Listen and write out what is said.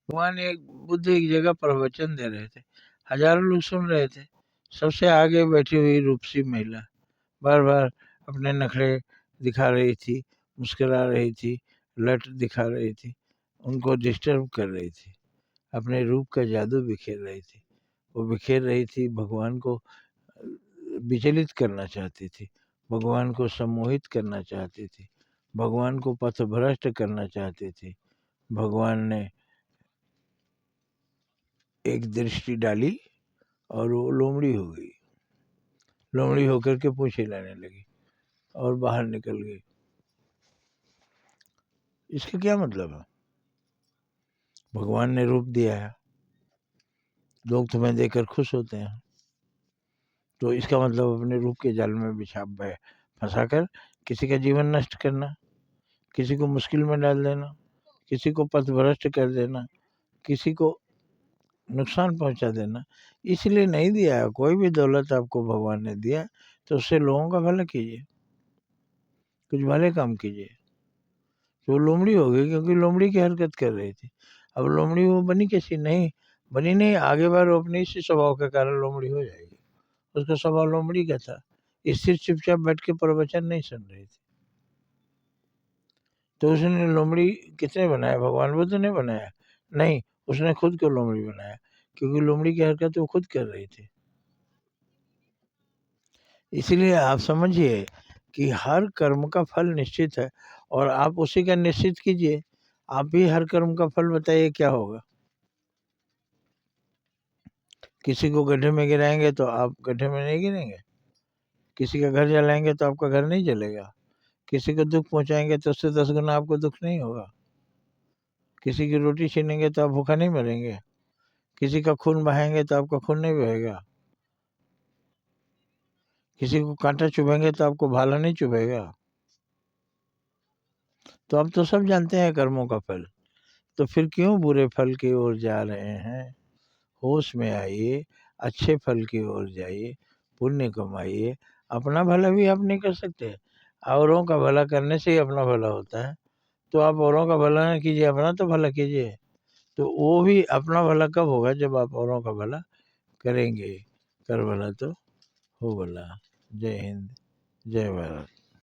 भगवान एक बुद्ध एक जगह प्रवचन दे रहे थे, हजारों लोग सुन रहे थे। सबसे आगे बैठी हुई रूपसी महिला बार बार अपने नखरे दिखा रही थी, मुस्कुरा रही थी, लट दिखा रही थी, उनको डिस्टर्ब कर रही थी, अपने रूप का जादू बिखेर रही थी। वो बिखेर रही थी, भगवान को विचलित करना चाहती थी, भगवान को सम्मोहित करना चाहती थी, भगवान को पथभ्रष्ट करना चाहती थी। भगवान ने एक दृष्टि डाली और वो लोमड़ी हो गई, लोमड़ी होकर के पूंछ हिलाने लगी और बाहर निकल गई। इसका क्या मतलब है? भगवान ने रूप दिया है, लोग तुम्हें देखकर खुश होते हैं, तो इसका मतलब अपने रूप के जाल में फंसा कर किसी का जीवन नष्ट करना, किसी को मुश्किल में डाल देना, किसी को पथभ्रष्ट कर देना, किसी को नुकसान पहुंचा देना। इसलिए नहीं दिया है। कोई भी दौलत आपको भगवान ने दिया तो उससे लोगों का भला कीजिए, कुछ भले काम कीजिए। तो लोमड़ी हो गई क्योंकि लोमड़ी की हरकत कर रही थी। अब लोमड़ी वो बनी कैसी? नहीं बनी, नहीं, आगे बार वो अपने इसी स्वभाव के कारण लोमड़ी हो जाएगी। उसका स्वभाव लोमड़ी का था, स्थिर चुपचाप बैठ के प्रवचन नहीं सुन रही थी। तो उसने लोमड़ी किसने बनाया? भगवान बुद्ध ने बनाया? नहीं, उसने खुद को लोमड़ी बनाया, क्योंकि लोमड़ी की हरकत वो खुद कर रही थी। इसलिए आप समझिए कि हर कर्म का फल निश्चित है और आप उसी का निश्चित कीजिए। आप भी हर कर्म का फल बताइए क्या होगा। किसी को गड्ढे में गिराएंगे तो आप गड्ढे में नहीं गिरेंगे, किसी का घर जलाएंगे तो आपका घर नहीं जलेगा, किसी को दुख पहुंचाएंगे तो उससे 10 गुना आपको दुख नहीं होगा, किसी की रोटी छीनेंगे तो आप भूखा नहीं मरेंगे, किसी का खून बहाएंगे तो आपका खून नहीं बहेगा, किसी को कांटा चुभेंगे तो आपको भाला नहीं चुभेगा। तो आप तो सब जानते हैं कर्मों का फल, तो फिर क्यों बुरे फल की ओर जा रहे हैं? होश में आइए, अच्छे फल की ओर जाइए, पुण्य कमाइए। अपना भला भी आप नहीं कर सकते, औरों का भला करने से ही अपना भला होता है। तो आप औरों का भला ना कीजिए, अपना तो भला कीजिए। तो वो भी अपना भला कब होगा? जब आप औरों का भला करेंगे। कर भला तो हो भला। जय हिंद, जय भारत।